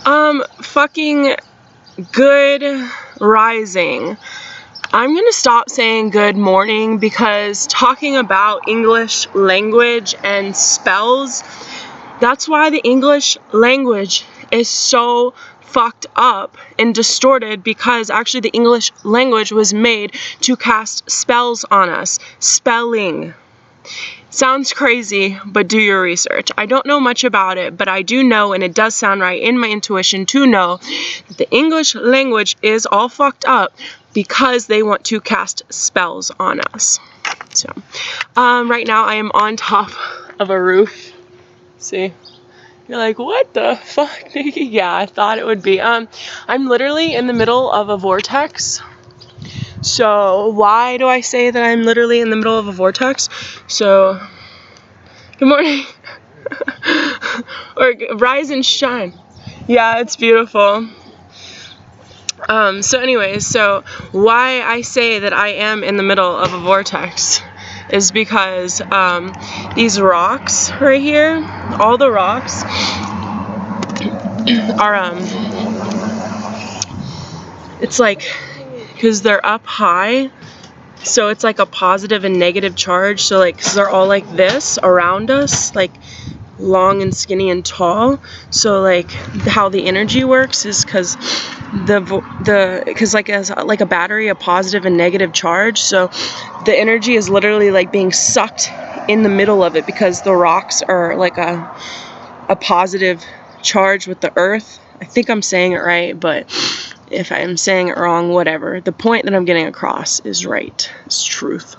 Fucking good rising. I'm gonna stop saying good morning because talking about English language and spells, that's why the English language is so fucked up and distorted, because actually the English language was made to cast spells on us. Spelling. Sounds crazy, but do your research. I don't know much about it, but I do know, and it does sound right in my intuition to know, that the English language is all fucked up because they want to cast spells on us. So, right now I am on top of a roof. See? You're like, what the fuck? Yeah, I thought it would be. I'm literally in the middle of a vortex. So why do I say that I'm literally in the middle of a vortex? So, good morning. Or rise and shine. Yeah, it's beautiful. So anyways, so why I say that I am in the middle of a vortex is because these rocks right here, all the rocks are it's like, because they're up high, so it's like a positive and negative charge. So like, 'cause they're all like this around us, like long and skinny and tall. So like how the energy works is because because like as like a battery, a positive and negative charge. So the energy is literally like being sucked in the middle of it, because the rocks are like a positive charge with the earth. I think I'm saying it right, but if I'm saying it wrong, whatever. The point that I'm getting across is right. It's truth.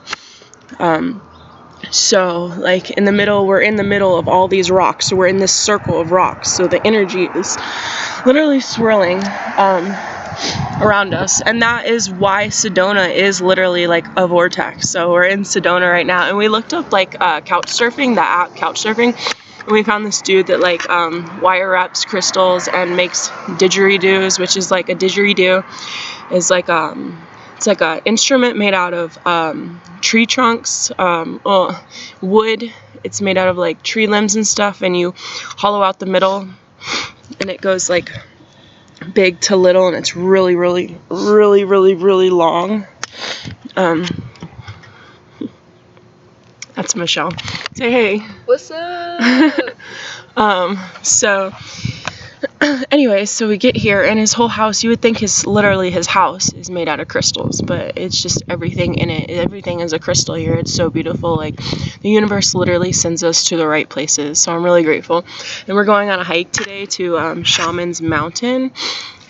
So like in the middle, we're in the middle of all these rocks. So we're in this circle of rocks. So the energy is literally swirling around us. And that is why Sedona is literally like a vortex. So we're in Sedona right now. And we looked up like couch surfing, the app couch surfing. And we found this dude that like wire wraps crystals and makes didgeridoos, which is like a didgeridoo is like it's like a instrument made out of tree trunks, wood. It's made out of like tree limbs and stuff, and you hollow out the middle, and it goes like big to little, and it's really, really, really, really, really long. That's Michelle. Say hey. What's up? So anyway, so we get here, and his whole house, you would think literally his house is made out of crystals, but it's just everything in it. Everything is a crystal here. It's so beautiful. Like the universe literally sends us to the right places. So I'm really grateful. And we're going on a hike today to Shaman's Mountain,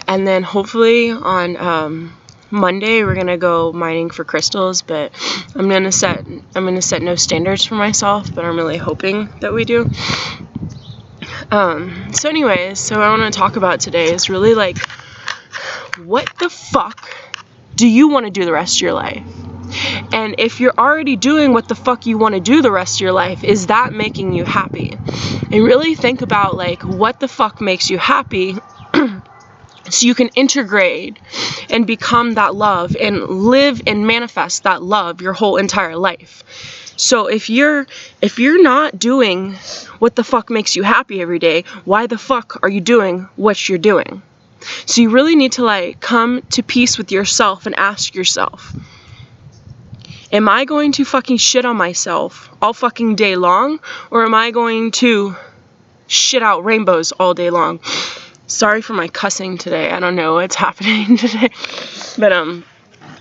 and then hopefully on Monday we're gonna go mining for crystals. But I'm gonna set no standards for myself, but I'm really hoping that we do. So anyways, so what I want to talk about today is really like, what the fuck do you want to do the rest of your life? And if you're already doing what the fuck you want to do the rest of your life, is that making you happy? And really think about like, what the fuck makes you happy so you can integrate and become that love and live and manifest that love your whole entire life. So if you're not doing what the fuck makes you happy every day, why the fuck are you doing what you're doing? So you really need to like come to peace with yourself and ask yourself, am I going to fucking shit on myself all fucking day long, or am I going to shit out rainbows all day long? Sorry for my cussing today. I don't know what's happening today, but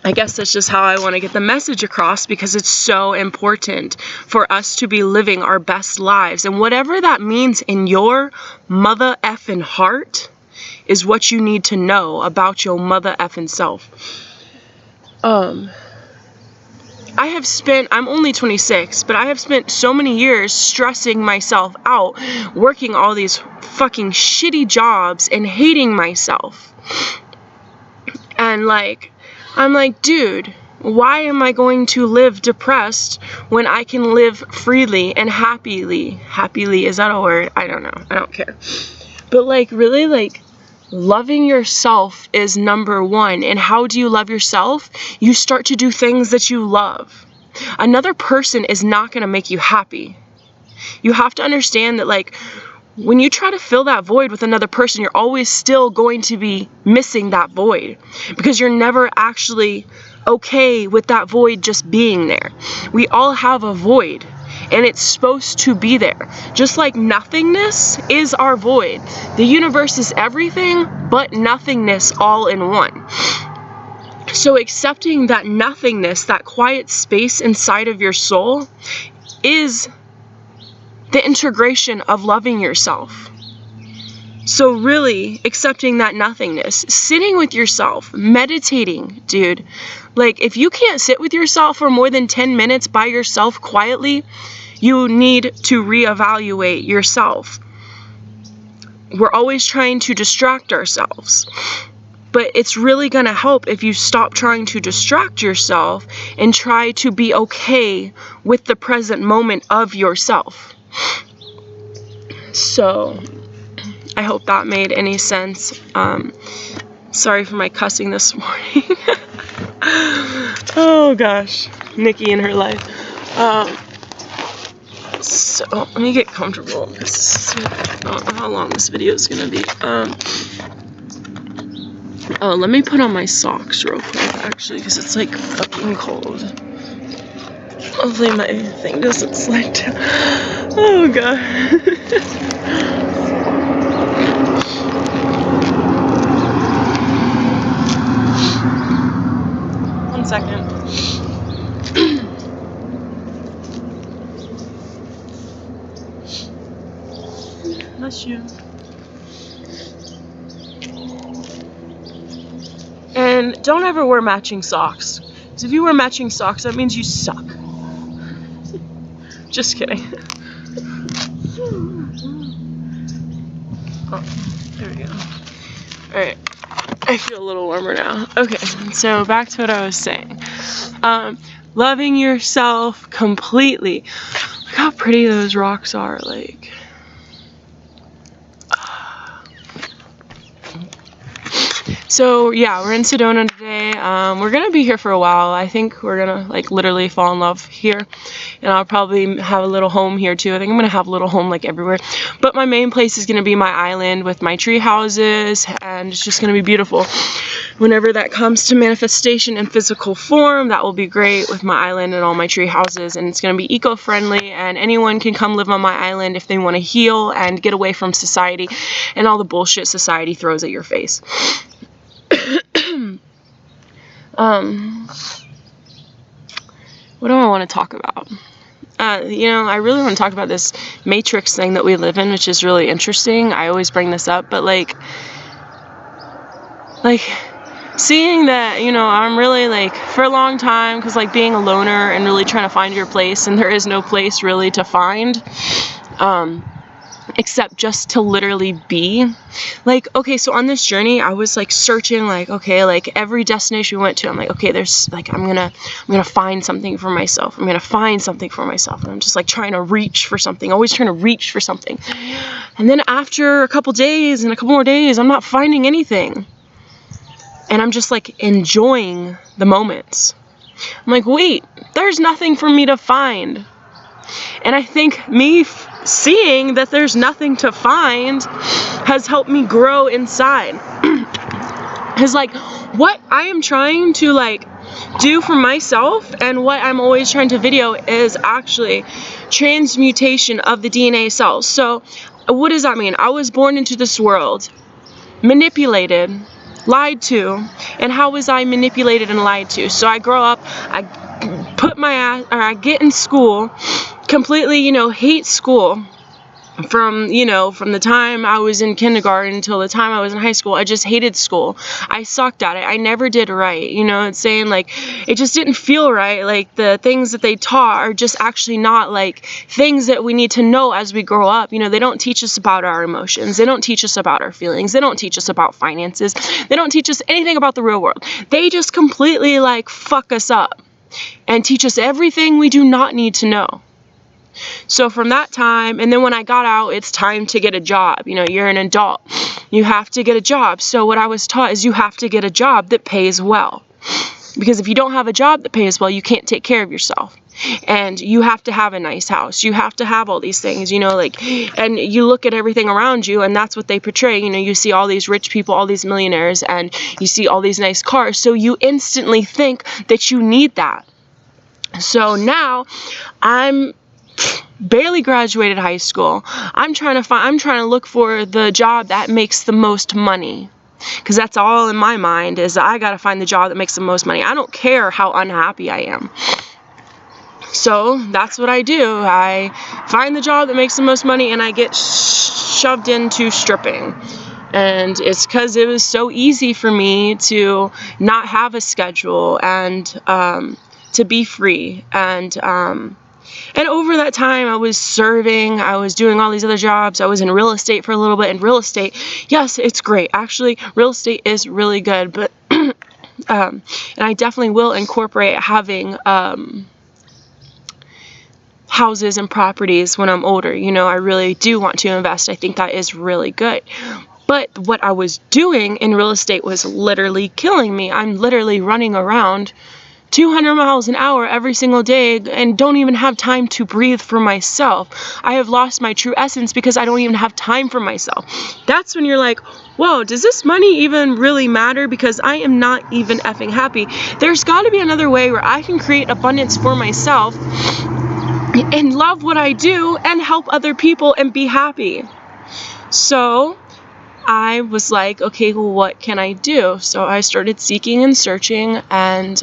I guess that's just how I want to get the message across, because it's so important for us to be living our best lives. And whatever that means in your mother effing heart is what you need to know about your mother effing self. I'm only 26, but I have spent so many years stressing myself out, working all these fucking shitty jobs and hating myself. And like, I'm like, dude, why am I going to live depressed when I can live freely and happily? Happily, is that a word? I don't know. I don't care. But like, really, like, loving yourself is number one. And how do you love yourself? You start to do things that you love. Another person is not going to make you happy. You have to understand that, like, when you try to fill that void with another person, you're always still going to be missing that void because you're never actually okay with that void just being there. We all have a void and it's supposed to be there. Just like nothingness is our void. The universe is everything but nothingness all in one. So accepting that nothingness, that quiet space inside of your soul, is the integration of loving yourself. So really accepting that nothingness, sitting with yourself, meditating, dude. Like if you can't sit with yourself for more than 10 minutes by yourself quietly, you need to reevaluate yourself. We're always trying to distract ourselves. But it's really going to help if you stop trying to distract yourself and try to be okay with the present moment of yourself. So, I hope that made any sense. Sorry for my cussing this morning. Oh gosh, Nikki and her life. So, let me get comfortable. I don't know how long this video is going to be. Oh, let me put on my socks real quick, actually, because it's like fucking cold. Hopefully my thing doesn't slide down. Oh god. 1 second. Bless you. And don't ever wear matching socks. Because if you wear matching socks, that means you suck. Just kidding. Oh, there we go. Alright. I feel a little warmer now. Okay, so back to what I was saying. Loving yourself completely. Look how pretty those rocks are, like. So yeah, we're in Sedona today. We're gonna be here for a while. I think we're gonna like literally fall in love here, and I'll probably have a little home here too. I think I'm gonna have a little home like everywhere, but my main place is gonna be my island with my tree houses, and it's just gonna be beautiful. Whenever that comes to manifestation in physical form, that will be great with my island and all my tree houses, and it's gonna be eco-friendly, and anyone can come live on my island if they want to heal and get away from society and all the bullshit society throws at your face. What do I want to talk about? You know, I really want to talk about this matrix thing that we live in, which is really interesting. I always bring this up, but like seeing that, you know, I'm really like, for a long time, because like being a loner and really trying to find your place, and there is no place really to find, except just to literally be. Like, okay, so on this journey, I was like searching, like, okay, like every destination we went to, I'm like, okay, there's like, I'm gonna find something for myself. I'm gonna find something for myself. And I'm just like trying to reach for something, always trying to reach for something. And then after a couple days and a couple more days, I'm not finding anything. And I'm just like enjoying the moments. I'm like, wait, there's nothing for me to find. And I think me seeing that there's nothing to find has helped me grow inside. Because like what I am trying to like do for myself, and what I'm always trying to video, is actually transmutation of the DNA cells. So what does that mean? I was born into this world, manipulated, lied to. And how was I manipulated and lied to? So I grow up, I put my ass, or I get in school, completely, you know, hate school. From the time I was in kindergarten until the time I was in high school, I just hated school. I sucked at it. I never did right. You know, it's saying like, it just didn't feel right. Like the things that they taught are just actually not like things that we need to know as we grow up. You know, they don't teach us about our emotions. They don't teach us about our feelings. They don't teach us about finances. They don't teach us anything about the real world. They just completely like fuck us up and teach us everything we do not need to know. So from that time, and then when I got out, it's time to get a job. You know, you're an adult. You have to get a job. So what I was taught is you have to get a job that pays well. Because if you don't have a job that pays well, you can't take care of yourself. And you have to have a nice house. You have to have all these things, you know, like, and you look at everything around you and that's what they portray. You know, you see all these rich people, all these millionaires, and you see all these nice cars. So you instantly think that you need that. So now I'm barely graduated high school. I'm trying to look for the job that makes the most money. Because that's all in my mind, is I got to find the job that makes the most money. I don't care how unhappy I am. So that's what I do. I find the job that makes the most money and I get shoved into stripping. And it's because it was so easy for me to not have a schedule and to be free. And over that time I was serving, I was doing all these other jobs. I was in real estate for a little bit. And real estate, yes, it's great. Actually, real estate is really good. But and I definitely will incorporate having houses and properties when I'm older. You know, I really do want to invest. I think that is really good. But what I was doing in real estate was literally killing me. I'm literally running around 200 miles an hour every single day and don't even have time to breathe for myself. I have lost my true essence because I don't even have time for myself. That's when you're like, whoa, does this money even really matter? Because I am not even effing happy. There's got to be another way where I can create abundance for myself and love what I do and help other people and be happy. So I was like, okay, well, what can I do? So I started seeking and searching, and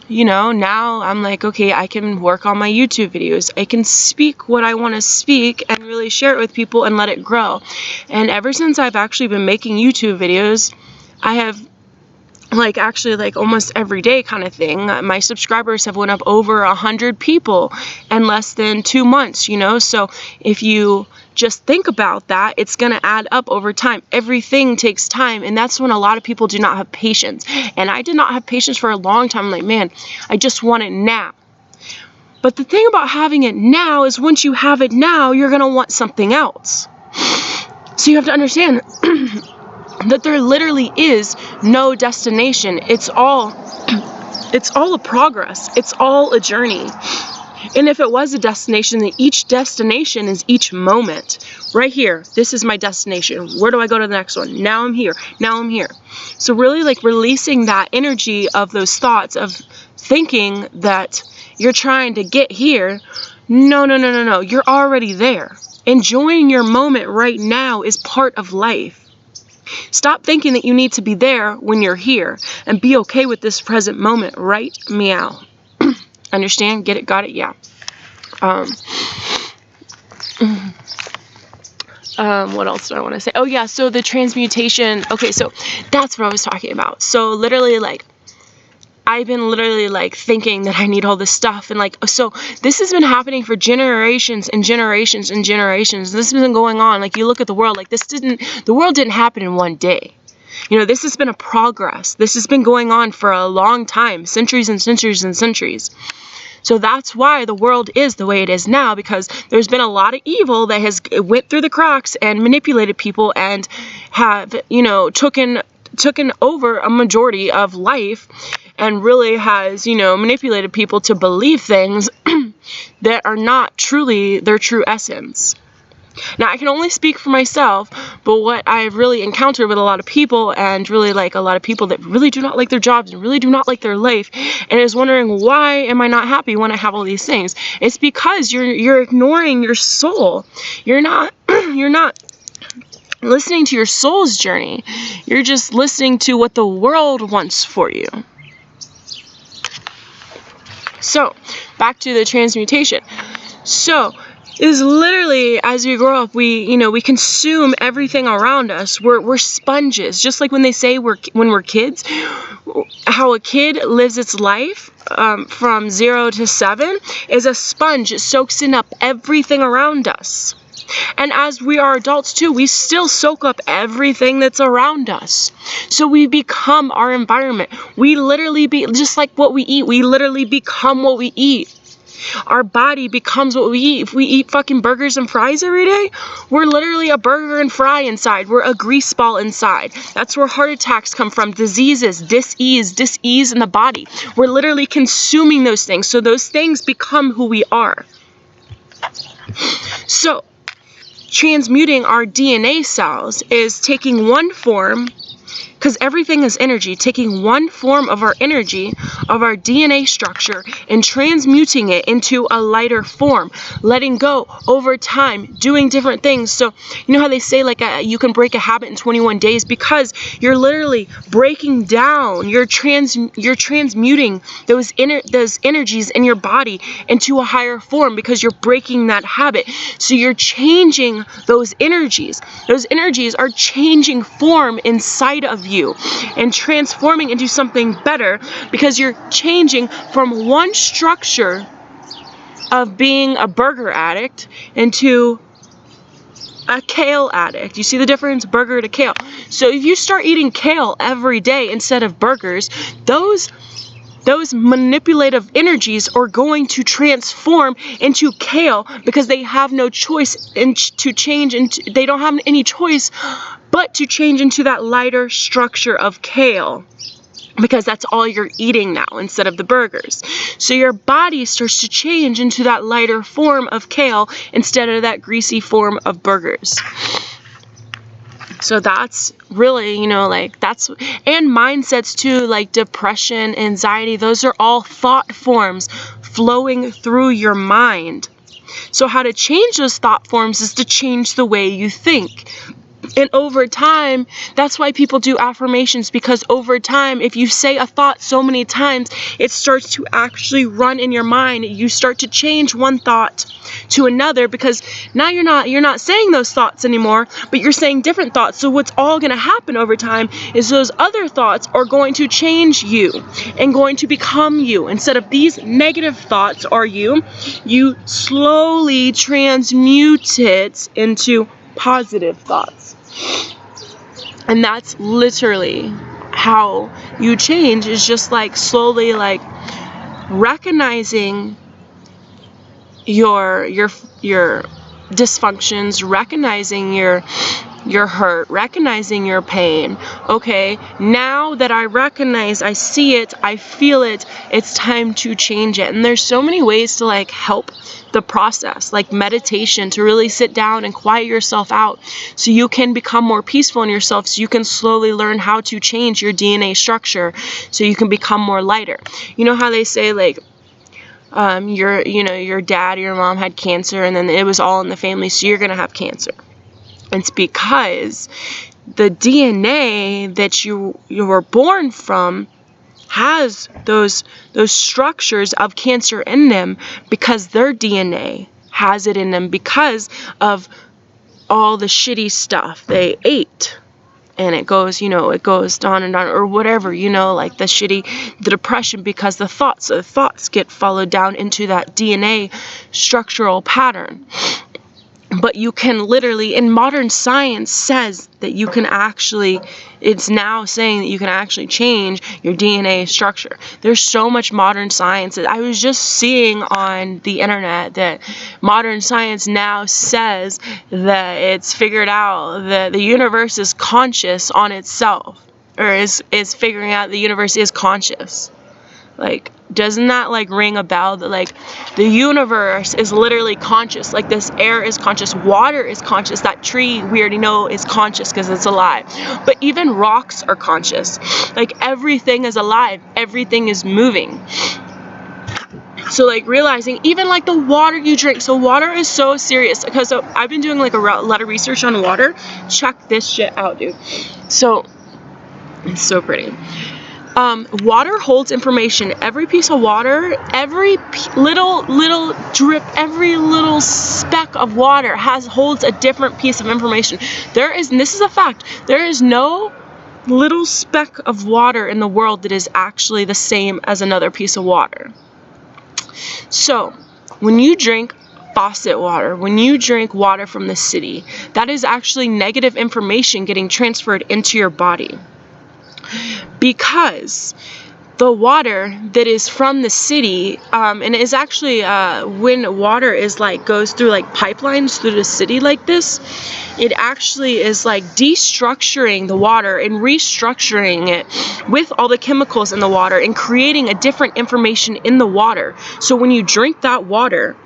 you know, now I'm like, okay, I can work on my YouTube videos. I can speak what I want to speak and really share it with people and let it grow. And ever since I've actually been making YouTube videos, I have actually almost every day kind of thing. My subscribers have went up over 100 people in less than 2 months, you know? So if you just think about that, it's going to add up over time. Everything takes time. And that's when a lot of people do not have patience. And I did not have patience for a long time. I'm like, man, I just want it now. But the thing about having it now is once you have it now, you're going to want something else. So you have to understand that there literally is no destination. It's all a progress. It's all a journey. And if it was a destination, then each destination is each moment. Right here, this is my destination. Where do I go to the next one? Now I'm here. Now I'm here. So really releasing that energy of those thoughts of thinking that you're trying to get here. No. You're already there. Enjoying your moment right now is part of life. Stop thinking that you need to be there when you're here, and be okay with this present moment right meow. Understand? Get it? Got it? Yeah. What else do I want to say? Oh yeah, so the transmutation. Okay, so that's what I was talking about. So literally I've been literally thinking that I need all this stuff, and so this has been happening for generations and generations and generations. This has been going on. You look at the world, the world didn't happen in one day. You know, this has been a progress. This has been going on for a long time, centuries and centuries and centuries. So that's why the world is the way it is now, because there's been a lot of evil that has went through the cracks and manipulated people and have, you know, taken over a majority of life, and really has, you know, manipulated people to believe things that are not truly their true essence. Now, I can only speak for myself, but what I've really encountered with a lot of people, and really a lot of people that really do not like their jobs and really do not like their life, and is wondering, why am I not happy when I have all these things? It's because you're ignoring your soul. You're not listening to your soul's journey. You're just listening to what the world wants for you. So, back to the transmutation. So, is literally, as we grow up, we consume everything around us. We're sponges. Just like when they say when we're kids, how a kid lives its life from 0 to 7 is a sponge. It soaks in up everything around us. And as we are adults too, we still soak up everything that's around us. So we become our environment. We literally just like what we eat. We literally become what we eat. Our body becomes what we eat. If we eat fucking burgers and fries every day, we're literally a burger and fry inside. We're a grease ball inside. That's where heart attacks come from, diseases, dis-ease in the body. We're literally consuming those things. So those things become who we are. So transmuting our DNA cells is taking one form, because everything is energy, taking one form of our energy, of our DNA structure, and transmuting it into a lighter form, letting go over time, doing different things. So you know how they say like you can break a habit in 21 days, because you're literally breaking down, you're transmuting those energies in your body into a higher form, because you're breaking that habit. So you're changing those energies. Those energies are changing form inside of you and transforming into something better, because you're changing from one structure of being a burger addict into a kale addict. You see the difference? Burger to kale. So if you start eating kale every day instead of burgers, those manipulative energies are going to transform into kale, because they have no choice to change into, they don't have any choice but to change into that lighter structure of kale, because that's all you're eating now instead of the burgers. So your body starts to change into that lighter form of kale instead of that greasy form of burgers. So that's really, you know, like that's, and mindsets too, like depression, anxiety, those are all thought forms flowing through your mind. So how to change those thought forms is to change the way you think. And over time, that's why people do affirmations, because over time, if you say a thought so many times, it starts to actually run in your mind. You start to change one thought to another, because now you're not saying those thoughts anymore, but you're saying different thoughts. So what's all going to happen over time is those other thoughts are going to change you and going to become you. Instead of these negative thoughts are you slowly transmute it into positive thoughts. And that's literally how you change, is just like slowly like recognizing your dysfunctions, recognizing your hurt, recognizing your pain. Okay, now that I recognize, I see it, I feel it, it's time to change it. And there's so many ways to like help the process, like meditation, to really sit down and quiet yourself out so you can become more peaceful in yourself, so you can slowly learn how to change your DNA structure so you can become more lighter. You know how they say like your dad or your mom had cancer, and then it was all in the family, so you're gonna have cancer. It's because the DNA that you were born from has those structures of cancer in them, because their DNA has it in them because of all the shitty stuff they ate. And it goes, it goes on and on, or whatever, like the depression, because the thoughts get followed down into that DNA structural pattern. But you can literally, and modern science says that you can actually, it's now saying that you can actually change your DNA structure. There's so much modern science. I was just seeing on the internet that modern science now says that it's figured out that the universe is conscious on itself, or is figuring out the universe is conscious. Like, doesn't that like ring a bell, that like the universe is literally conscious? Like this air is conscious, water is conscious, that tree we already know is conscious because it's alive. But even rocks are conscious. Like everything is alive, everything is moving. So like realizing even like the water you drink. So water is so serious, because so I've been doing like a lot of research on water. Check this shit out, dude. So it's so pretty. Water holds information. Every piece of water, every little drip, every little speck of water holds a different piece of information. And this is a fact, there is no little speck of water in the world that is actually the same as another piece of water. So when you drink faucet water, when you drink water from the city, that is actually negative information getting transferred into your body. Because the water that is from the city, and it is actually when water is like goes through like pipelines through the city like this, it actually is like destructuring the water and restructuring it with all the chemicals in the water and creating a different information in the water. So when you drink that water,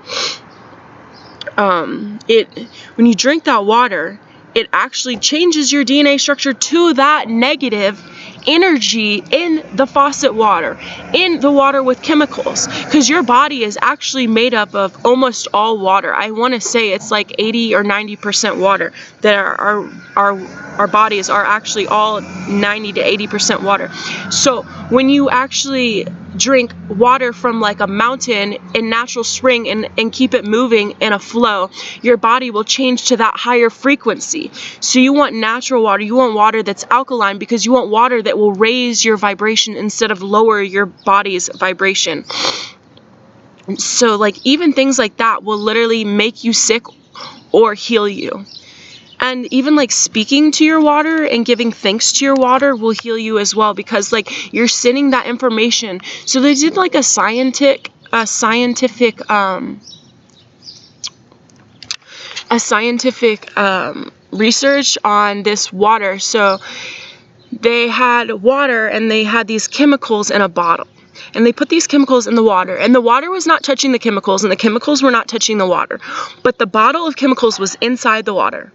it actually changes your DNA structure to that negative energy in the faucet water, in the water with chemicals, because your body is actually made up of almost all water. I want to say it's like 80 or 90% water. That our bodies are actually all 90 to 80% water. So when you actually drink water from like a mountain in natural spring and keep it moving in a flow, your body will change to that higher frequency. So you want natural water, you want water that's alkaline, because you want water that will raise your vibration instead of lower your body's vibration. So like even things like that will literally make you sick or heal you. And even like speaking to your water and giving thanks to your water will heal you as well, because like you're sending that information. So they did like a scientific research on this water. So they had water and they had these chemicals in a bottle. And they put these chemicals in the water, and the water was not touching the chemicals, and the chemicals were not touching the water. But the bottle of chemicals was inside the water.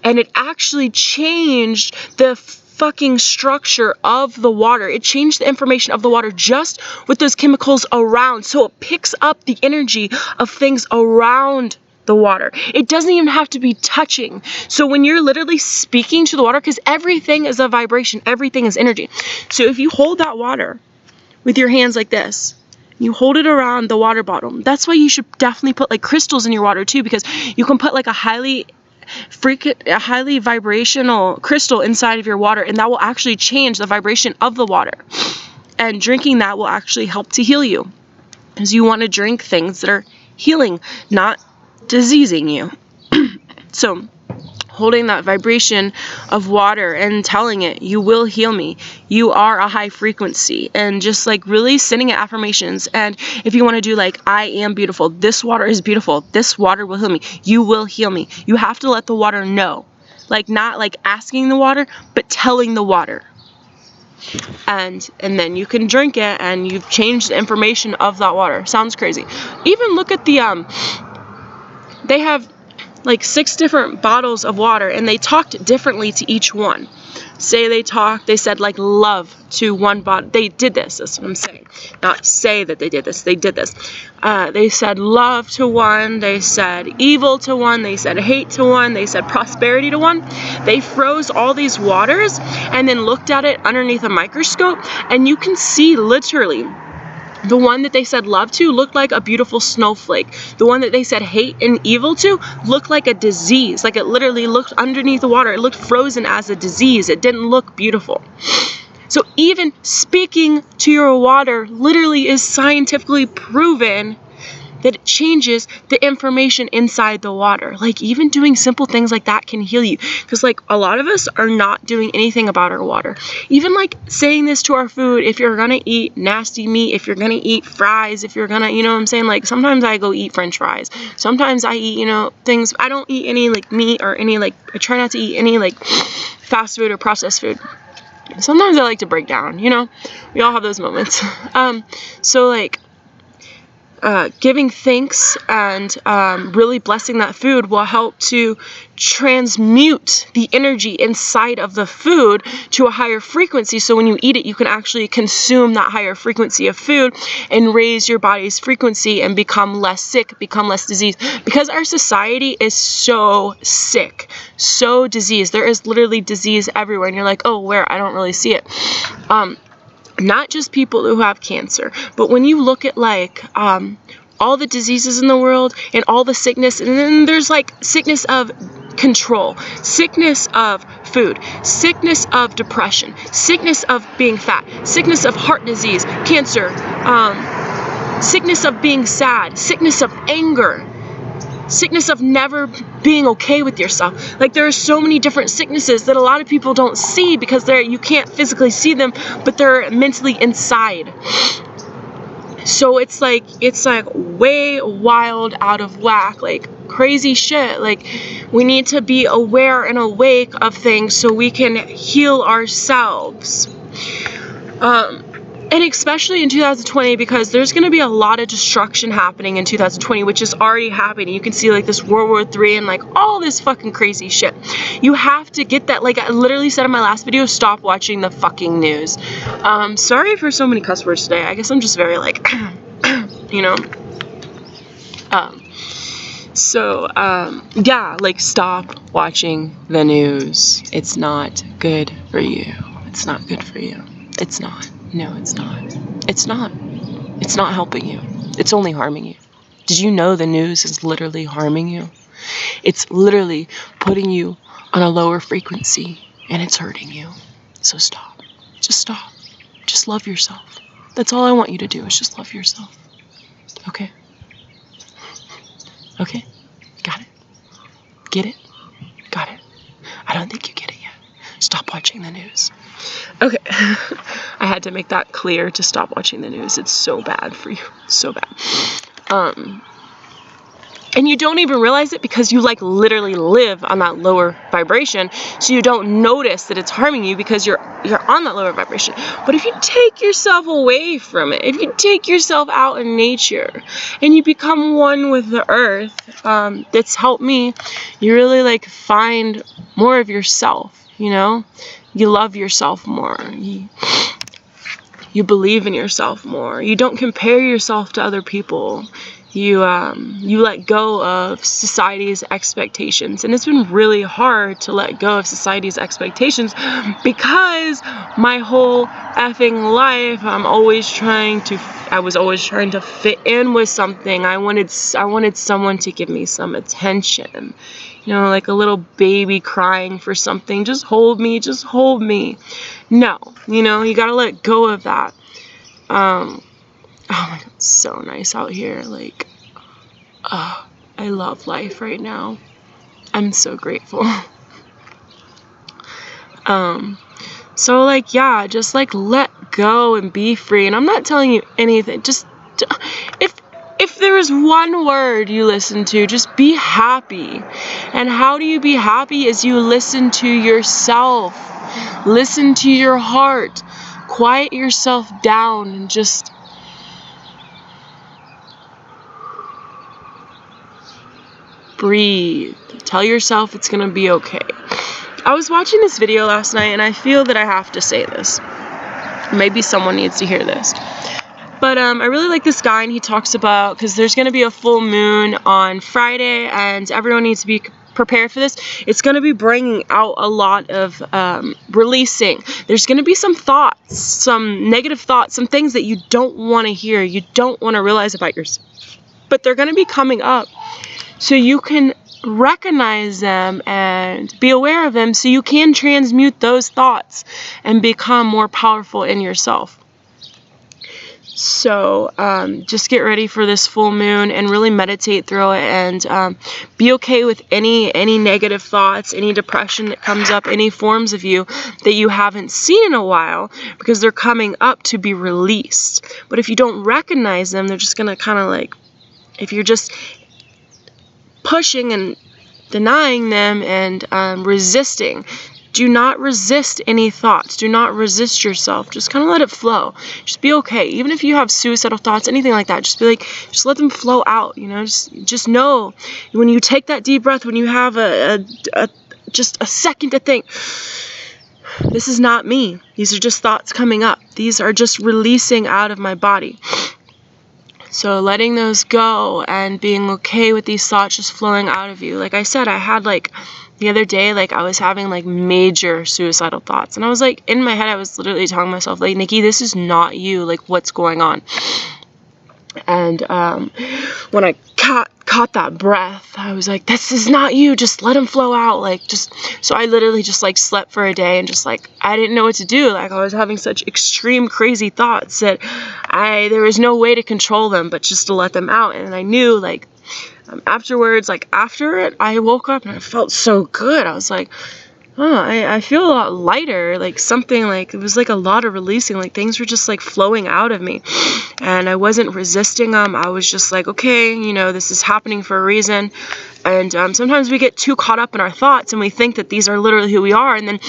And it actually changed the fucking structure of the water. It changed the information of the water just with those chemicals around. So it picks up the energy of things around the water. It doesn't even have to be touching. So when you're literally speaking to the water, because everything is a vibration, everything is energy. So if you hold that water with your hands like this, you hold it around the water bottle. That's why you should definitely put like crystals in your water too, because you can put like a highly vibrational crystal inside of your water, and that will actually change the vibration of the water. And drinking that will actually help to heal you, because you want to drink things that are healing, not diseasing you. So holding that vibration of water and telling it, you will heal me, you are a high frequency, and just like really sending it affirmations. And if you want to do like, I am beautiful, this water is beautiful, this water will heal me, you will heal me. You have to let the water know, like not like asking the water, but telling the water. And then you can drink it, and you've changed the information of that water. Sounds crazy. Even look at the they have like 6 different bottles of water, and they talked differently to each one. Say they said like love to one bottle. They did this. That's what I'm saying. Not say that they did this. They did this. They said love to one. They said evil to one. They said hate to one. They said prosperity to one. They froze all these waters and then looked at it underneath a microscope, and you can see literally the one that they said love to looked like a beautiful snowflake. The one that they said hate and evil to looked like a disease. Like it literally looked underneath the water. It looked frozen as a disease. It didn't look beautiful. So even speaking to your water literally is scientifically proven that it changes the information inside the water. Like even doing simple things like that can heal you, because like a lot of us are not doing anything about our water. Even like saying this to our food, if you're gonna eat nasty meat, if you're gonna eat fries, if you're gonna, you know what I'm saying, like sometimes I go eat french fries, sometimes I eat, you know, things. I don't eat any like meat or any like, I try not to eat any like fast food or processed food. Sometimes I like to break down, you know, we all have those moments. So like giving thanks and really blessing that food will help to transmute the energy inside of the food to a higher frequency. So when you eat it, you can actually consume that higher frequency of food and raise your body's frequency and become less sick, become less diseased. Because our society is so sick, so diseased. There is literally disease everywhere. And you're like, oh, where? I don't really see it. Not just people who have cancer, but when you look at like all the diseases in the world and all the sickness, and then there's like sickness of control, sickness of food, sickness of depression, sickness of being fat, sickness of heart disease, cancer, sickness of being sad, sickness of anger. sickness of never being okay with yourself. Like, there are so many different sicknesses that a lot of people don't see because you can't physically see them, but they're mentally inside. So it's like way wild, out of whack, like crazy shit. Like, we need to be aware and awake of things so we can heal ourselves. And especially in 2020, because there's going to be a lot of destruction happening in 2020, which is already happening. You can see like this World War III and like all this fucking crazy shit. You have to get that. Like I literally said in my last video, stop watching the fucking news. Sorry for so many cuss words today. I guess I'm just very like, you know. Yeah, like stop watching the news. It's not good for you. It's not good for you. It's not. No, it's not. It's not. It's not helping you. It's only harming you. Did you know the news is literally harming you? It's literally putting you on a lower frequency and it's hurting you. So stop. Just stop. Just love yourself. That's all I want you to do is just love yourself. Okay? Okay? Got it? Get it? Got it? I don't think you get it yet. Stop watching the news. Okay. I had to make that clear to stop watching the news. It's so bad for you. So bad. And you don't even realize it because you like literally live on that lower vibration. So you don't notice that it's harming you because you're on that lower vibration. But if you take yourself away from it, if you take yourself out in nature and you become one with the earth, that's helped me. You really like find more of yourself, you know? You love yourself more. You believe in yourself more. You don't compare yourself to other people. You let go of society's expectations. And it's been really hard to let go of society's expectations because my whole effing life, I was always trying to fit in with something. I wanted someone to give me some attention. You know, like a little baby crying for something. Just hold me, just hold me. No, you know, you gotta let go of that. Oh my god, it's so nice out here. Like, I love life right now. I'm so grateful. So like, yeah, just like let go and be free. And I'm not telling you anything. Just if there is one word you listen to, just be happy. And how do you be happy? Is you listen to yourself. Listen to your heart. Quiet yourself down and just breathe. Tell yourself it's gonna be okay. I was watching this video last night and I feel that I have to say this. Maybe someone needs to hear this. But I really like this guy, and he talks about, because there's going to be a full moon on Friday and everyone needs to be prepared for this. It's going to be bringing out a lot of releasing. There's going to be some thoughts, some negative thoughts, some things that you don't want to hear, you don't want to realize about yourself. But they're going to be coming up so you can recognize them and be aware of them so you can transmute those thoughts and become more powerful in yourself. So just get ready for this full moon and really meditate through it, and be okay with any negative thoughts, any depression that comes up, any forms of you that you haven't seen in a while, because they're coming up to be released. But if you don't recognize them, they're just going to kind of like, if you're just pushing and denying them and resisting, do not resist any thoughts. Do not resist yourself. Just kind of let it flow. Just be okay. Even if you have suicidal thoughts, anything like that, just be like, just let them flow out. You know, just know when you take that deep breath, when you have just a second to think, this is not me. These are just thoughts coming up. These are just releasing out of my body. So letting those go and being okay with these thoughts just flowing out of you. Like I said, I had like the other day, like I was having like major suicidal thoughts, and I was like, in my head, I was literally telling myself, like, Nikki, this is not you. Like, what's going on? And when I caught that breath, I was like, this is not you. Just let them flow out. Like, so I literally just like slept for a day and just like, I didn't know what to do. Like, I was having such extreme crazy thoughts that there was no way to control them, but just to let them out. And I knew, like, Afterwards, like after it, I woke up and I felt so good. I was like, oh, I feel a lot lighter, like something, like it was like a lot of releasing, like things were just like flowing out of me, and I wasn't resisting them. I was just like, okay, you know, this is happening for a reason. And sometimes we get too caught up in our thoughts and we think that these are literally who we are, and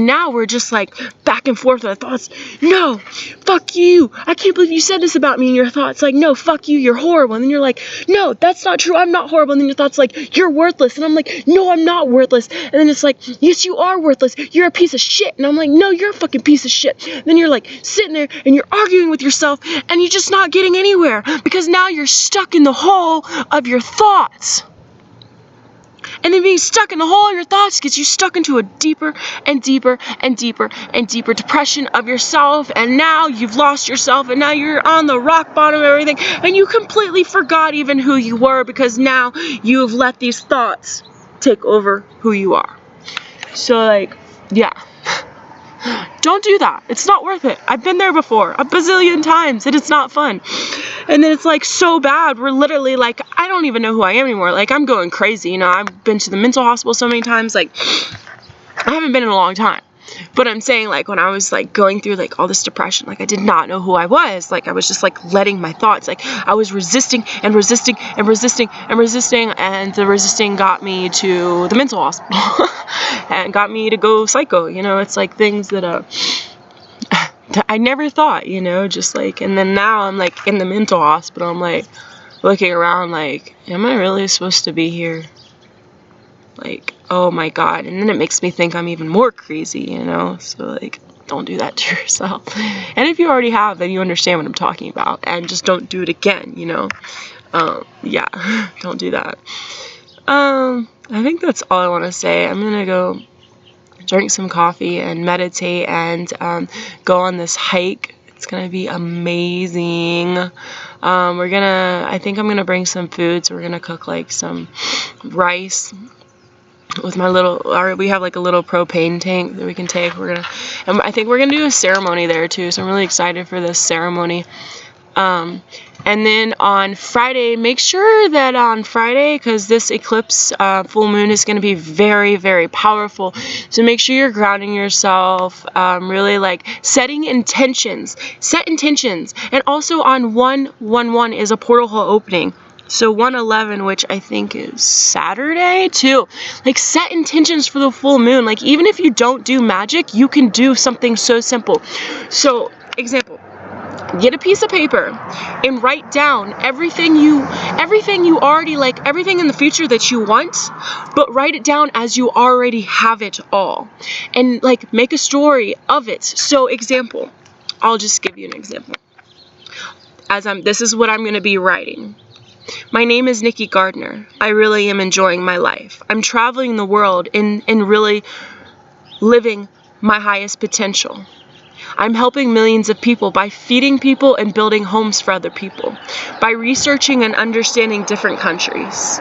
now we're just like back and forth with our thoughts. No, fuck you, I can't believe you said this about me. And your thoughts like, no, fuck you, you're horrible. And then you're like, no, that's not true, I'm not horrible. And then your thoughts like, you're worthless. And I'm like, no, I'm not worthless. And then it's like, yes, you are worthless, you're a piece of shit. And I'm like, no, you're a fucking piece of shit. And then you're like sitting there and you're arguing with yourself and you're just not getting anywhere, because now you're stuck in the hole of your thoughts. And then being stuck in the hole of your thoughts gets you stuck into a deeper and deeper and deeper and deeper depression of yourself. And now you've lost yourself, and now you're on the rock bottom of everything, and you completely forgot even who you were, because now you have let these thoughts take over who you are. So like, yeah. Don't do that. It's not worth it. I've been there before a bazillion times, and it's not fun. And then it's like so bad. We're literally like, I don't even know who I am anymore. Like, I'm going crazy. You know, I've been to the mental hospital so many times. Like, I haven't been in a long time. But I'm saying, like, when I was like going through like all this depression, like I did not know who I was. Like, I was just like letting my thoughts, like I was resisting and resisting and resisting and resisting, and the resisting got me to the mental hospital and got me to go psycho. You know, it's like things that I never thought, you know, just like, and then now I'm like in the mental hospital. I'm like looking around like, am I really supposed to be here? Like, oh my God. And then it makes me think I'm even more crazy, you know? So like, don't do that to yourself. And if you already have, then you understand what I'm talking about, and just don't do it again, you know? Yeah, don't do that. I think that's all I want to say. I'm going to go drink some coffee and meditate and go on this hike. It's going to be amazing. I think I'm going to bring some food. So we're going to cook like some rice with my we have like a little propane tank that we can take. And I think we're gonna do a ceremony there too, so I'm really excited for this ceremony. And then on Friday, make sure that on Friday, because this eclipse full moon is going to be very, very powerful, so make sure you're grounding yourself, really like setting intentions, set intentions. And also on 1/11 is a portal hole opening. So 1/11, which I think is Saturday too, like set intentions for the full moon. Like, even if you don't do magic, you can do something so simple. So example, get a piece of paper and write down everything you already, like everything in the future that you want, but write it down as you already have it all, and like make a story of it. So example, I'll just give you an example. This is what I'm going to be writing. My name is Nikki Gardner. I really am enjoying my life. I'm traveling the world and really living my highest potential. I'm helping millions of people by feeding people and building homes for other people, by researching and understanding different countries.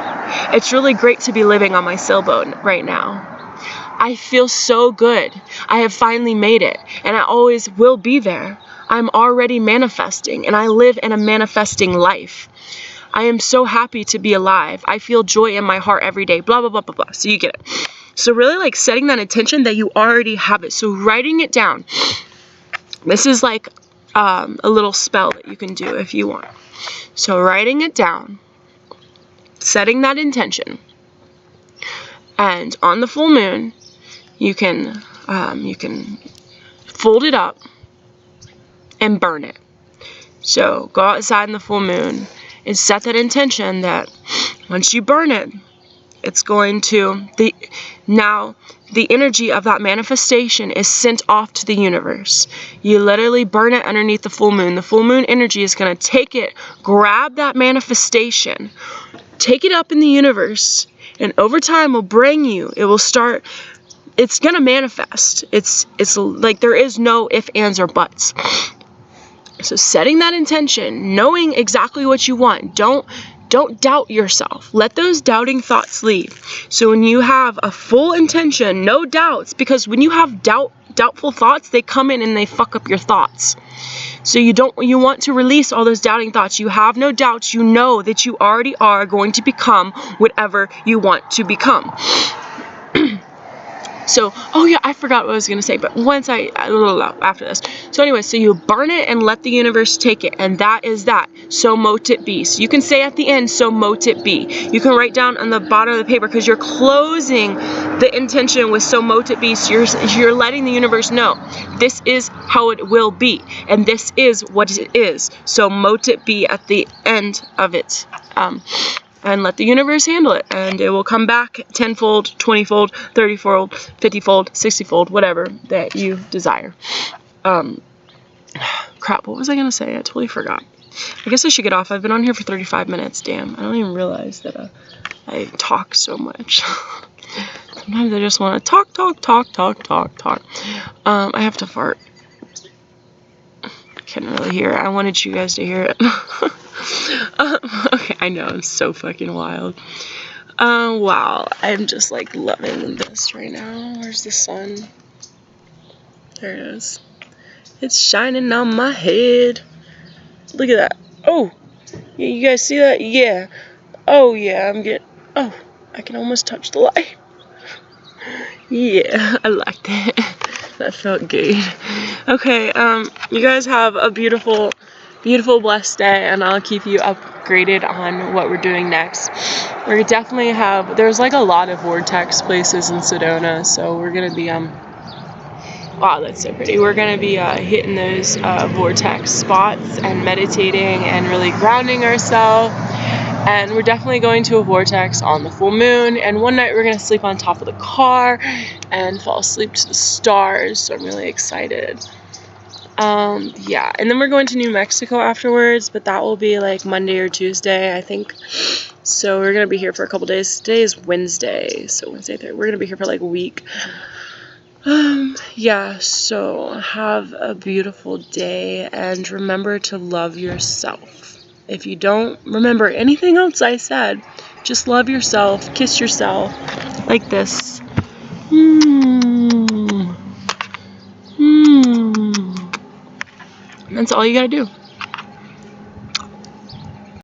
It's really great to be living on my sailboat right now. I feel so good. I have finally made it, and I always will be there. I'm already manifesting, and I live in a manifesting life. I am so happy to be alive. I feel joy in my heart every day, blah, blah, blah, blah, blah. So you get it. So really like setting that intention that you already have it. So writing it down. This is like a little spell that you can do if you want. So writing it down, setting that intention, and on the full moon, you can fold it up and burn it. So go outside in the full moon and set that intention that once you burn it, it's going to, now the energy of that manifestation is sent off to the universe. You literally burn it underneath the full moon. The full moon energy is going to take it, grab that manifestation, take it up in the universe, and over time will bring you, it will start, it's going to manifest. It's like there is no ifs, ands, or buts. So setting that intention, knowing exactly what you want, don't doubt yourself. Let those doubting thoughts leave. So when you have a full intention, no doubts, because when you have doubt doubtful thoughts, they come in and they fuck up your thoughts. So you want to release all those doubting thoughts. You have no doubts. You know that you already are going to become whatever you want to become. So, oh yeah, I forgot what I was going to say, but after this. So anyway, so you burn it and let the universe take it, and that is that. So mote it be. So you can say at the end, so mote it be. You can write down on the bottom of the paper, because you're closing the intention with so mote it be. So you're letting the universe know, this is how it will be, and this is what it is. So mote it be at the end of it. And let the universe handle it, and it will come back 10-fold, 20-fold, 30-fold, 50-fold, 60-fold, whatever that you desire. Crap, what was I gonna say? I totally forgot. I guess I should get off. I've been on here for 35 minutes. Damn, I don't even realize that I talk so much. Sometimes I just want to talk. I have to fart. Couldn't really hear it. I wanted you guys to hear it. Okay, I know, it's so fucking wild. Wow, I'm just like loving this right now. Where's the sun? There it is. It's shining on my head. Look at that. Oh, yeah, you guys see that? Yeah. Oh yeah, oh, I can almost touch the light. Yeah, I liked it. That felt good. Okay, you guys have a beautiful, blessed day, and I'll keep you upgraded on what we're doing next. We definitely there's like a lot of vortex places in Sedona, so we're gonna be, wow, that's so pretty. We're gonna be hitting those vortex spots and meditating and really grounding ourselves. And we're definitely going to a vortex on the full moon, and one night we're gonna sleep on top of the car and fall asleep to the stars, so I'm really excited. Yeah, and then we're going to New Mexico afterwards, but that will be like Monday or Tuesday, I think. So we're gonna be here for a couple days. Today is Wednesday, so Wednesday, Thursday. We're gonna be here for like a week. Yeah, so have a beautiful day, and remember to love yourself. If you don't remember anything else I said, just love yourself, kiss yourself, like this. That's all you gotta do.